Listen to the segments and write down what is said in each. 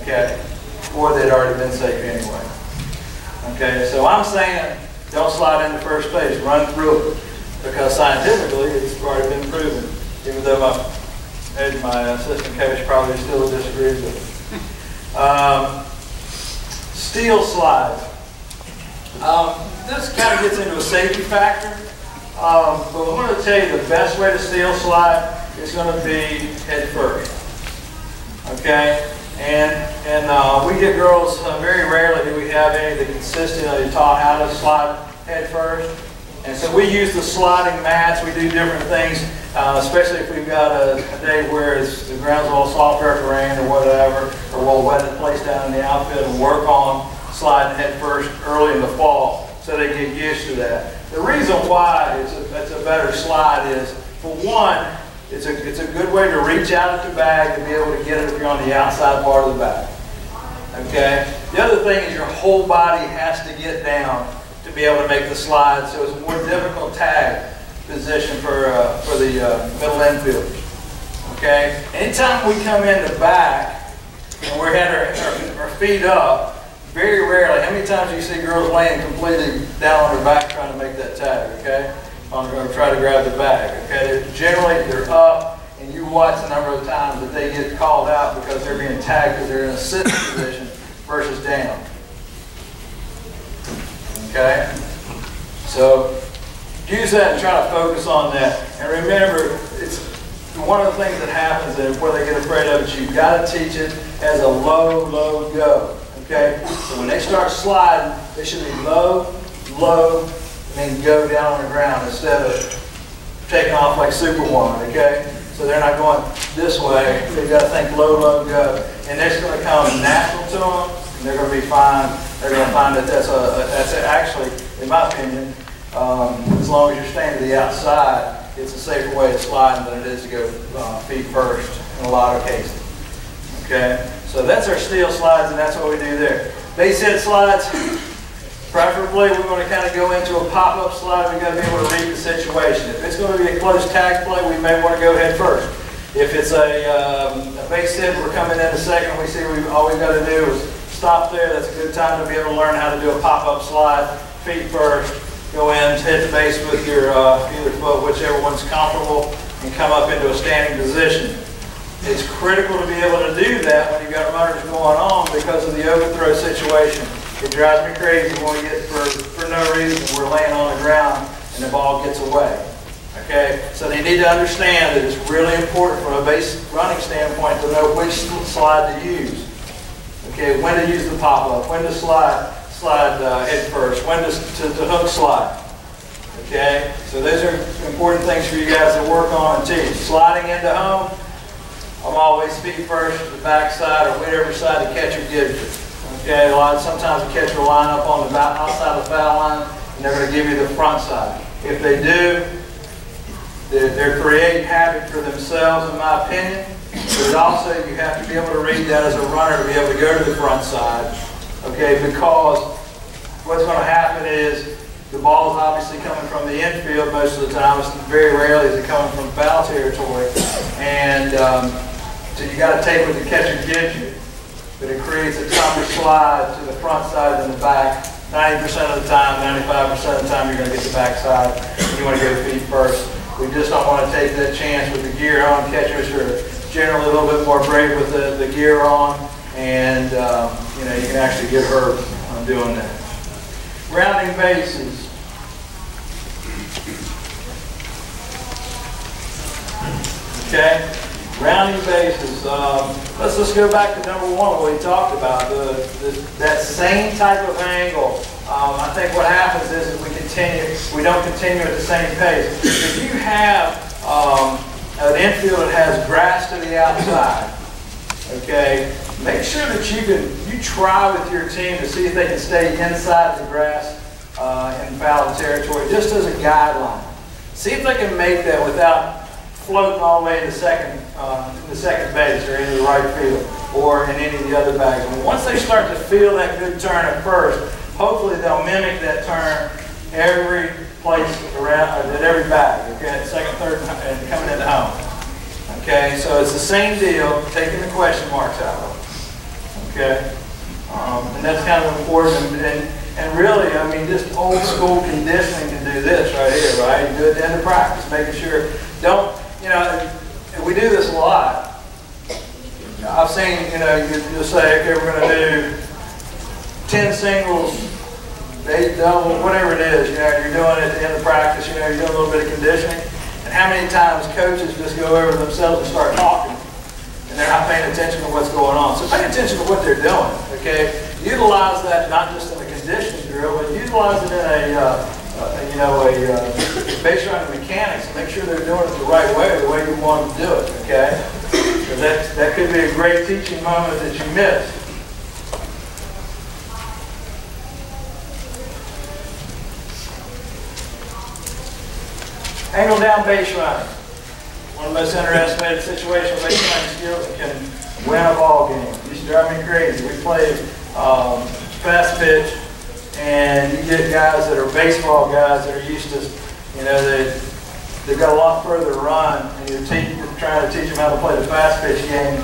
okay, or they'd already been safe anyway. Okay, so I'm saying don't slide into first base, run through it, because scientifically it's already been proven, even though my assistant coach probably still disagrees with it. Steel slides. This kind of gets into a safety factor, but I'm going to tell you the best way to steel slide is going to be head first. Okay, and we get girls very rarely do we have any that consistently taught how to slide head first. And so we use the sliding mats. We do different things, especially if we've got a day where the ground's a little softer after rain or whatever, or we'll wet the place down in the outfit and work on sliding head first early in the fall so they get used to that. The reason why it's a better slide is, for one, it's a good way to reach out at the bag and be able to get it if you're on the outside part of the bag. Okay? The other thing is your whole body has to get down to be able to make the slide, so it's a more difficult tag position for the middle infielders. Okay? Anytime we come in the back and we're had our feet up, very rarely, how many times do you see girls laying completely down on their back trying to make that tag, okay? Or try to grab the bag, okay? Generally, they're up, and you watch the number of times that they get called out because they're being tagged because they're in a sitting position versus down. Okay? So, use that and try to focus on that. And remember, it's one of the things that happens and where they get afraid of it, you've got to teach it as a low, low go. Okay? So when they start sliding, they should be low, low, and then go down on the ground instead of taking off like Superwoman. Okay? So they're not going this way. They've got to think low, low, go. And that's going to come natural to them, and they're going to be fine. They're going to find that that's actually, in my opinion, as long as you're staying to the outside, it's a safer way of sliding than it is to go feet first in a lot of cases. Okay? So that's our steel slides, and that's what we do there. Base hit slides, preferably we want to kind of go into a pop-up slide. We've got to be able to read the situation. If it's going to be a close tag play, we may want to go head first. If it's a base hit, we're coming in a second, we see all we've got to do is stop there. That's a good time to be able to learn how to do a pop-up slide, feet first, go in, hit the base with your either foot, whichever one's comfortable, and come up into a standing position. It's critical to be able to do that when you've got runners going on because of the overthrow situation. It drives me crazy when we get, for no reason, we're laying on the ground and the ball gets away. Okay? So they need to understand that it's really important from a base running standpoint to know which slide to use. Okay, when to use the pop-up, when to slide head first, when to hook slide. Okay, so those are important things for you guys to work on and teach. Sliding into home, I'm always feet first, the back side, or whatever side the catcher gives you. Okay, sometimes the catcher will line up on the outside of the foul line, and they're going to give you the front side. If they do, they're creating havoc for themselves, in my opinion. But also, you have to be able to read that as a runner to be able to go to the front side. Okay, because what's going to happen is the ball is obviously coming from the infield most of the time. It's very rarely is it coming from foul territory. And so you got to take what the catcher gives you. But it creates a tougher slide to the front side than the back. 90% of the time, 95% of the time, you're going to get the back side. And you want to go feet first. We just don't want to take that chance with the gear on. Catchers are generally a little bit more brave with the gear on. And you know, you can actually get hurt on doing that. Rounding bases. Okay, rounding bases. Let's just go back to number one, what we talked about, that same type of angle. I think what happens is if we don't continue at the same pace. If you have an infield that has grass to the outside, okay, make sure that you try with your team to see if they can stay inside the grass in foul territory, just as a guideline. See if they can make that without floating all the way to second base or into the right field or in any of the other bags. And once they start to feel that good turn at first, hopefully they'll mimic that turn every place around at every bag. Okay, second, third, and coming into home. Okay, so it's the same deal, taking the question marks out of it. okay? And that's kind of important. And really, I mean, just old school conditioning can do this right here, right? You do it at the end of practice, making sure, don't, you know, and we do this a lot. I've seen, you know, you'll say, okay, we're going to do 10 singles, 8 doubles, whatever it is, you know, you're doing it at the end of practice, you know, you're doing a little bit of conditioning. And how many times coaches just go over themselves and start talking, and they're not paying attention to what's going on. So pay attention to what they're doing, okay? Utilize that not just in a conditioning drill, but utilize it in a base running mechanics. Make sure they're doing it the right way, the way you want them to do it, okay? Because that could be a great teaching moment that you missed. Angle down base running. One of the most underestimated situational base running skills that can win a ball game. It used to drive me crazy. We played fast pitch, and you get guys that are baseball guys that are used to, you know, they've got a lot further to run, and you're trying to teach them how to play the fast pitch game,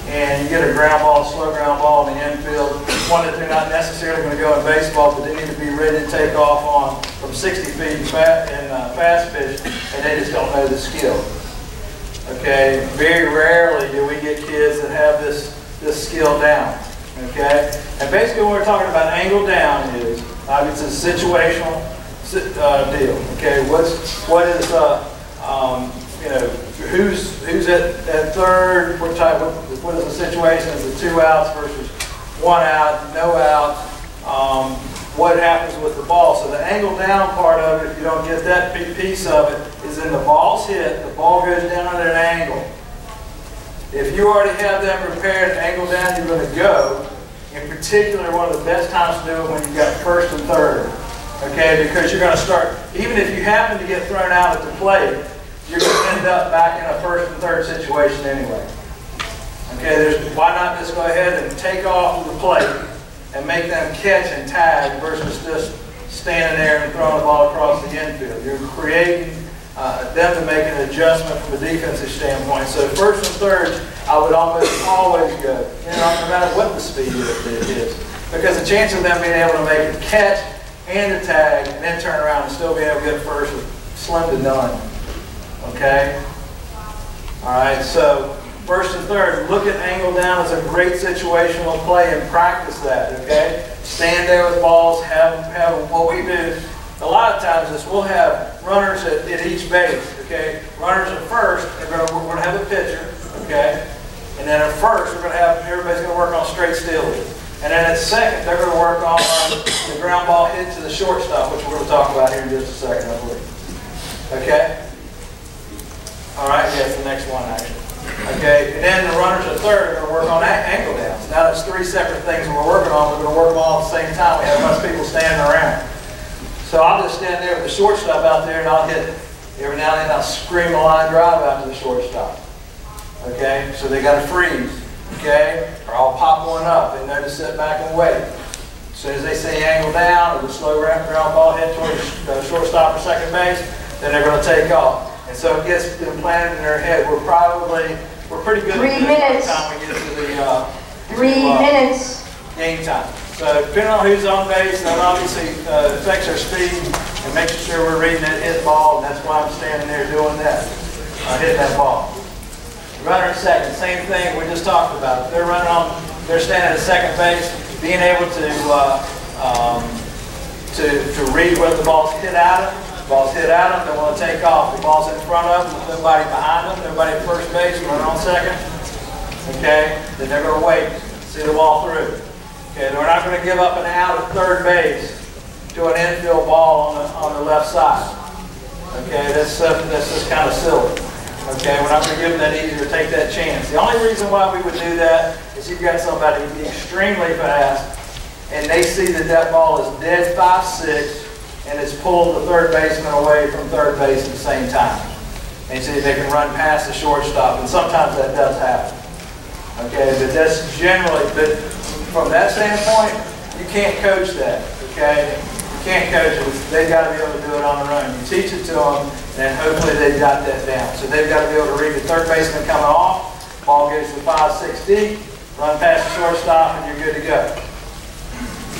and you get a ground ball, slow ground ball in the infield, one that they're not necessarily going to go in baseball, but they need to be ready to take off on from 60 feet in fast pitch, and they just don't know the skill. Okay, very rarely do we get kids that have this skill down. Okay, and basically what we're talking about angle down is obviously it's a situational deal. Okay, what is you know, who's at third? What is the situation? Is it 2 outs versus 1 out? No out? What happens with the ball? So the angle down part of it, if you don't get that piece of it, is in the ball's hit. The ball goes down at an angle. If you already have that prepared, angle down, you're going to go. In particular, one of the best times to do it when you've got first and third. Okay, because you're going to start, even if you happen to get thrown out at the plate, you're going to end up back in a first and third situation anyway. Okay, why not just go ahead and take off of the plate and make them catch and tag versus just standing there and throwing the ball across the infield. You're creating them to make an adjustment from a defensive standpoint. So first and third, I would almost always go, you know, no matter what the speed is. Because the chance of them being able to make a catch and a tag and then turn around and still be able to get first is slim to none. Okay? All right, so first and third, look at angle down as a great situational play and practice that, okay? Stand there with balls, have what we do a lot of times is we'll have runners at each base, okay? Runners at first, we're going to have a pitcher, okay? And then at first, everybody's going to work on straight stealing. And then at second, they're going to work on the ground ball hit to the shortstop, which we're going to talk about here in just a second, I believe. Okay? All right, yeah, it's the next one, actually. Okay, and then the runners at third are going to work on angle downs. Now that's 3 separate things we're working on. We're going to work them all at the same time. We have a bunch of people standing around. So I'll just stand there with the shortstop out there, and I'll hit every now and then. I'll scream a line drive out to the shortstop. Okay, so they got to freeze. Okay, or I'll pop one up. They know to sit back and wait. As soon as they see angle down or the slow ground ball hit towards the shortstop or second base, then they're going to take off. And so it gets implanted in their head. We're pretty good 3 minutes. By the time we get to the 3 minutes. Game time. So depending on who's on base, that obviously affects our speed and making sure we're reading that hit ball. And that's why I'm standing there doing that, hitting that ball. Runner at second, same thing we just talked about. They're standing at second base, being able to read where the ball's hit at them. The ball's hit at them, they want to take off. The ball's in front of them, nobody behind them, nobody at first base, runner on second. Okay, then they're going to wait, see the ball through. Okay, they're not going to give up an out at third base to an infield ball on the left side. Okay, that's just kind of silly. Okay, we're not going to give them that easy to take that chance. The only reason why we would do that is you've got somebody extremely fast, and they see that that ball is dead 5-6, and it's pulled the third baseman away from third base at the same time. And see if they can run past the shortstop, and sometimes that does happen. Okay, but that's generally, but from that standpoint, you can't coach that. Okay, you can't coach it. They've got to be able to do it on their own. You teach it to them, and hopefully they've got that down. So they've got to be able to read the third baseman coming off. Ball goes to 5-6 deep. run past the shortstop, and you're good to go.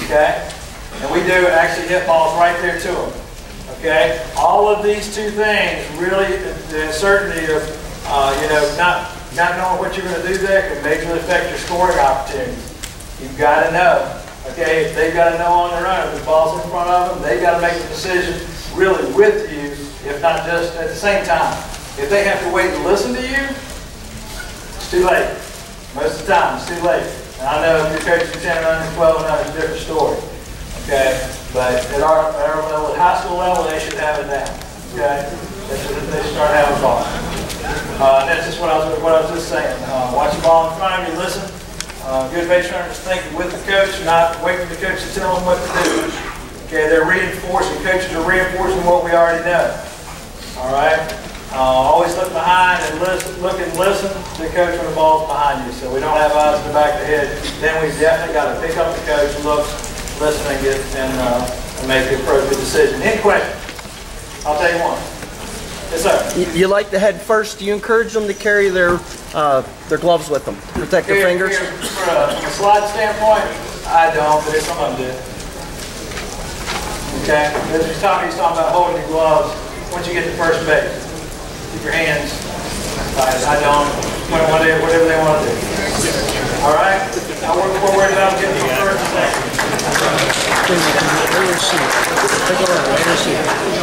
Okay? And we do actually hit balls right there to them. Okay? All of these two things really, the uncertainty of, not knowing what you're going to do there can majorly affect your scoring opportunities. You've got to know. Okay? If they've got to know on their own, if the ball's in front of them, they've got to make the decision really with you, if not just at the same time. If they have to wait and listen to you, it's too late. Most of the time, it's too late. And I know if you're coaching 10 and under 12 and under, it's a different story. Okay? But at our level, at high school level, they should have it down. Okay? They should start having a ball. That's just what I was just saying. Watch the ball in front of you, listen. Good base runners think with the coach, not waiting for the coach to tell them what to do. Okay, they're reinforcing. Coaches are reinforcing what we already know. All right? Always look behind and look and listen to the coach when the ball's behind you. So we don't have eyes in the back of the head. Then we've definitely got to pick up the coach, look, listen, and make the appropriate decision. Any questions? I'll tell you one. Yes, sir. You like to head first. Do you encourage them to carry their gloves with them, protect their fingers? From a slide standpoint, I don't, but some of them do. Okay? He's talking about holding your gloves once you get to first base. Keep your hands tight. I don't. Whatever they want to do. All right? Now we're worried about getting to first and second. Take it over,